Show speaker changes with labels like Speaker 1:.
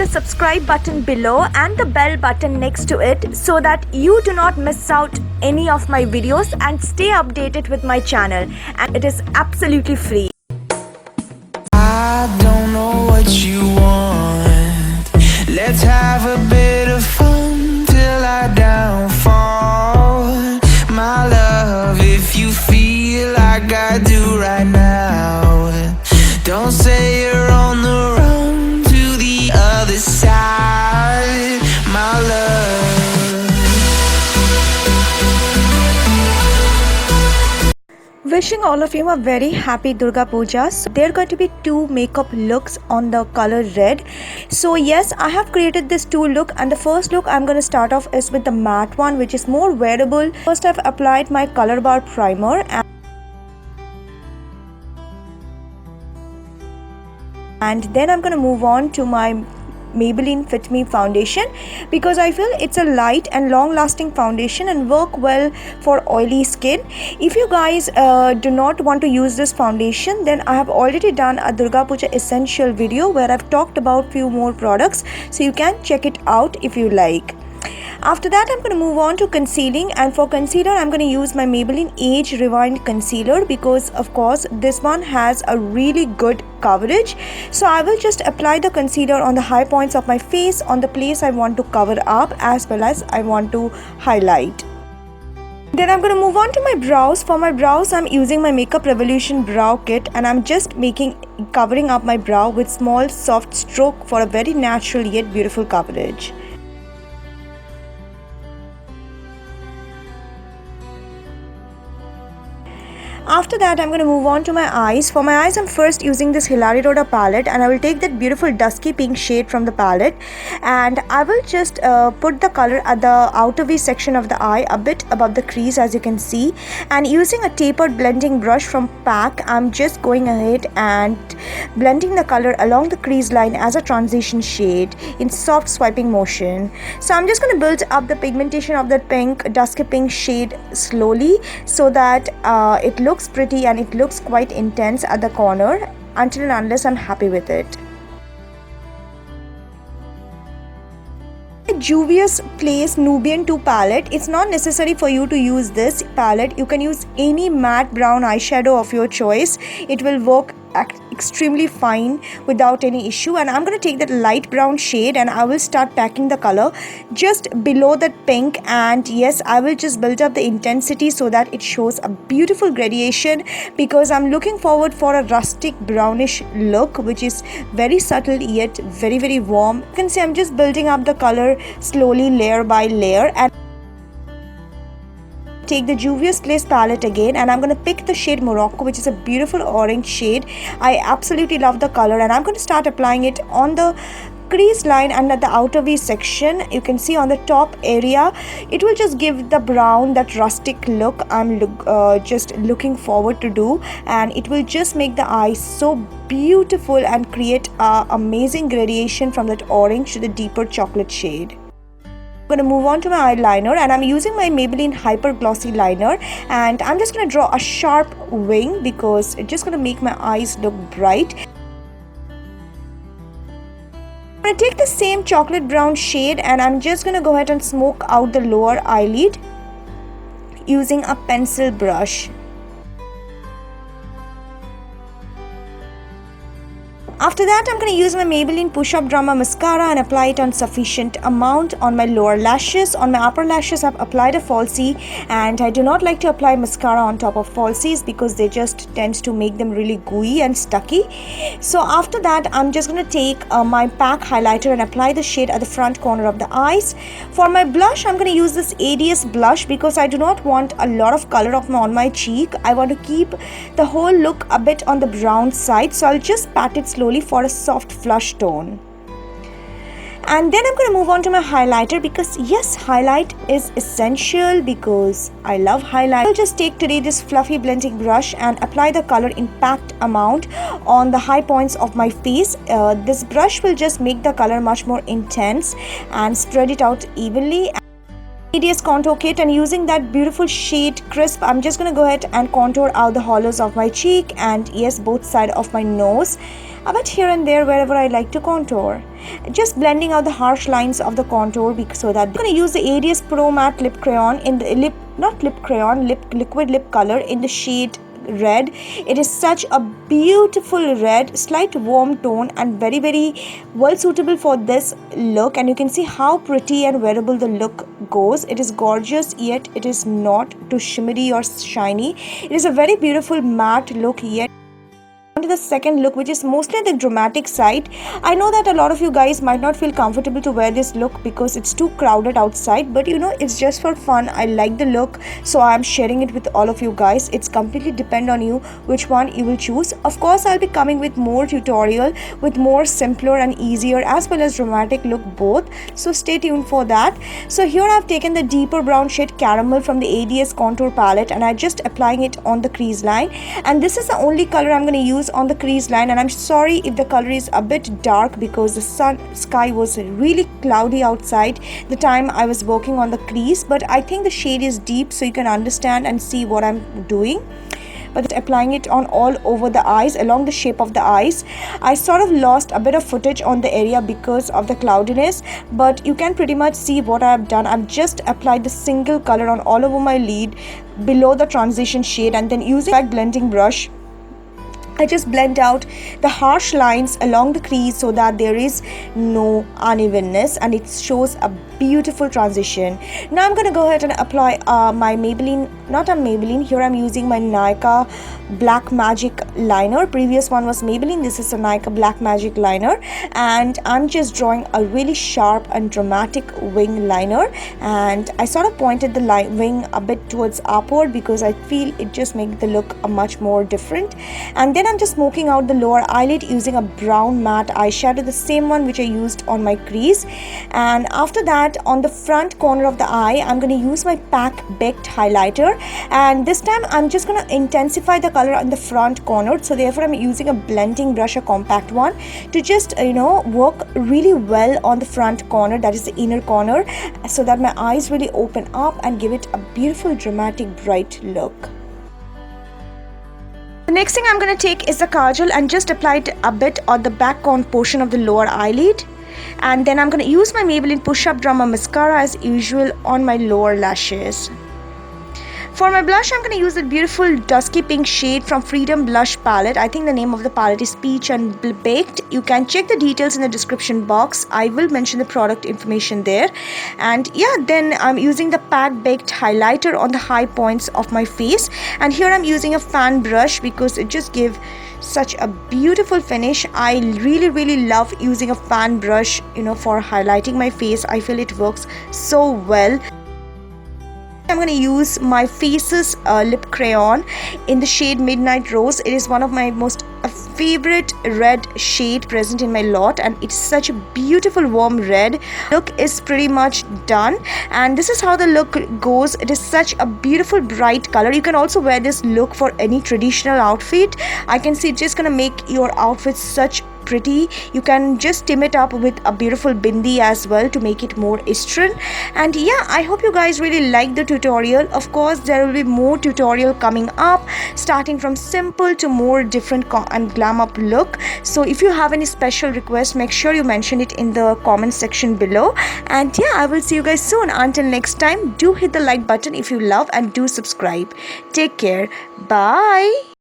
Speaker 1: subscribe button below and the bell button next to it so that you do not miss out any of my videos and stay updated with my channel, and it is absolutely free.
Speaker 2: I don't know what you want. Let's have a bit of fun till I downfall. My love, if you feel like I do right now, don't say you're on the run to the other side, my love.
Speaker 1: Wishing all of you a very happy Durga Puja. So there are going to be two makeup looks on the color red. So yes, I have created this two look, and the first look I'm going to start off is with the matte one, which is more wearable. First I've applied my color bar primer, and then I'm going to move on to my Maybelline Fit Me foundation, because I feel it's a light and long lasting foundation and work well for oily skin. If you guys do not want to use this foundation, then I have already done a Durga Puja essential video where I've talked about few more products, so you can check it out if you like. After that, I'm going to move on to concealing, and for concealer I'm going to use my Maybelline Age Rewind concealer, because of course this one has a really good coverage. So I will just apply the concealer on the high points of my face, on the place I want to cover up as well as I want to highlight. Then I'm going to move on to my brows. For my brows I'm using my Makeup Revolution brow kit, and I'm just covering up my brow with small soft stroke for a very natural yet beautiful coverage. After that, I'm going to move on to my eyes. For my eyes, I'm first using this HILARY RHODA palette, and I will take that beautiful dusky pink shade from the palette, and I will just put the color at the outer V section of the eye, a bit above the crease, as you can see. And using a tapered blending brush from PAC, I'm just going ahead and blending the color along the crease line as a transition shade in soft swiping motion. So I'm just going to build up the pigmentation of that pink, dusky pink shade slowly, so that it looks pretty and it looks quite intense at the corner, until and unless I'm happy with it. JUVIUS Place Nubian 2 palette. It's not necessary for you to use this palette. You can use any matte brown eyeshadow of your choice. It will work extremely fine without any issue. And I'm going to take that light brown shade and I will start packing the color just below that pink, and yes, I will just build up the intensity so that it shows a beautiful gradation, because I'm looking forward for a rustic brownish look which is very subtle yet very, very warm. You can see I'm just building up the color slowly, layer by layer. And take the JUVIUS Place palette again, and I'm going to pick the shade Morocco, which is a beautiful orange shade. I absolutely love the color, and I'm going to start applying it on the crease line and at the outer V section. You can see on the top area, it will just give the brown, that rustic look I'm just looking forward to do, and it will just make the eyes so beautiful and create amazing gradation from that orange to the deeper chocolate shade. I'm going to move on to my eyeliner, and I'm using my Maybelline Hyper Glossy Liner, and I'm just going to draw a sharp wing because it's just going to make my eyes look bright. I'm going to take the same chocolate brown shade, and I'm just going to go ahead and smoke out the lower eyelid using a pencil brush. After that, I'm going to use my Maybelline Push Up Drama Mascara and apply it on sufficient amount on my lower lashes. On my upper lashes, I've applied a falsie, and I do not like to apply mascara on top of falsies because they just tend to make them really gooey and stucky. So after that, I'm just going to take my PAC highlighter and apply the shade at the front corner of the eyes. For my blush, I'm going to use this ADS blush because I do not want a lot of color on my cheek. I want to keep the whole look a bit on the brown side, so I'll just pat it slowly for a soft flush tone. And then I'm going to move on to my highlighter, because yes, highlight is essential because I love highlight. I'll just take today this fluffy blending brush and apply the color in packed amount on the high points of my face. This brush will just make the color much more intense and spread it out evenly. ADS contour kit, and using that beautiful shade Crisp, I'm just going to go ahead and contour out the hollows of my cheek and yes, both sides of my nose, a bit here and there wherever I like to contour. Just blending out the harsh lines of the contour so that I'm going to use the ADS Pro Matte Lip Crayon in the liquid lip color in the shade red. It is such a beautiful red, slight warm tone and very well suitable for this look, and you can see how pretty and wearable the look goes. It is gorgeous, yet it is not too shimmery or shiny. It is a very beautiful matte look, yet to the second look, which is mostly the dramatic side. I know that a lot of you guys might not feel comfortable to wear this look because it's too crowded outside, but you know, it's just for fun. I like the look, so I'm sharing it with all of you guys. It's completely depend on you which one you will choose. Of course, I'll be coming with more tutorial with more simpler and easier as well as dramatic look both, so stay tuned for that. So here I've taken the deeper brown shade Caramel from the ADS contour palette and I'm just applying it on the crease line, and this is the only color I'm going to use on the crease line. And I'm sorry if the color is a bit dark because the sky was really cloudy outside the time I was working on the crease, but I think the shade is deep so you can understand and see what I'm doing. But applying it on all over the eyes, along the shape of the eyes. I sort of lost a bit of footage on the area because of the cloudiness, but you can pretty much see what I have done. I've just applied the single color on all over my lid below the transition shade, and then using that blending brush I just blend out the harsh lines along the crease so that there is no unevenness and it shows a beautiful transition. Now I'm going to go ahead and apply my Maybelline, not a Maybelline, here I'm using my NIKON Black Magic liner. Previous one was Maybelline, this is a NIKON Black Magic liner, and I'm just drawing a really sharp and dramatic wing liner, and I sort of pointed the wing a bit towards upward because I feel it just makes the look a much more different. And then I'm just smoking out the lower eyelid using a brown matte eyeshadow, the same one which I used on my crease. And after that, on the front corner of the eye, I'm going to use my PAC Baked highlighter, and this time I'm just going to intensify the color on the front corner. So therefore I'm using a blending brush, a compact one, to just work really well on the front corner, that is the inner corner, so that my eyes really open up and give it a beautiful dramatic bright look. The next thing I'm going to take is the kajal and just apply it a bit on the back portion of the lower eyelid. And then I'm going to use my Maybelline Push Up Drama Mascara as usual on my lower lashes. For my blush, I'm going to use a beautiful dusky pink shade from Freedom Blush palette. I think the name of the palette is Peach and Baked. You can check the details in the description box. I will mention the product information there. And yeah, then I'm using the PAC Baked highlighter on the high points of my face. And here I'm using a fan brush because it just gives such a beautiful finish. I really love using a fan brush, for highlighting my face. I feel it works so well. I'm going to use my Faces lip crayon in the shade Midnight Rose. It is one of my most favorite red shade present in my lot, and it's such a beautiful warm red. Look is pretty much done, and this is how the look goes. It is such a beautiful bright color. You can also wear this look for any traditional outfit. I can see it's just going to make your outfit such pretty. You can just trim it up with a beautiful bindi as well to make it more Eastern. And yeah, I hope you guys really like the tutorial. Of course, there will be more tutorial coming up, starting from simple to more different and glam up look. So if you have any special request, make sure you mention it in the comment section below. And yeah, I will see you guys soon. Until next time, do hit the like button if you love and do subscribe. Take care. Bye.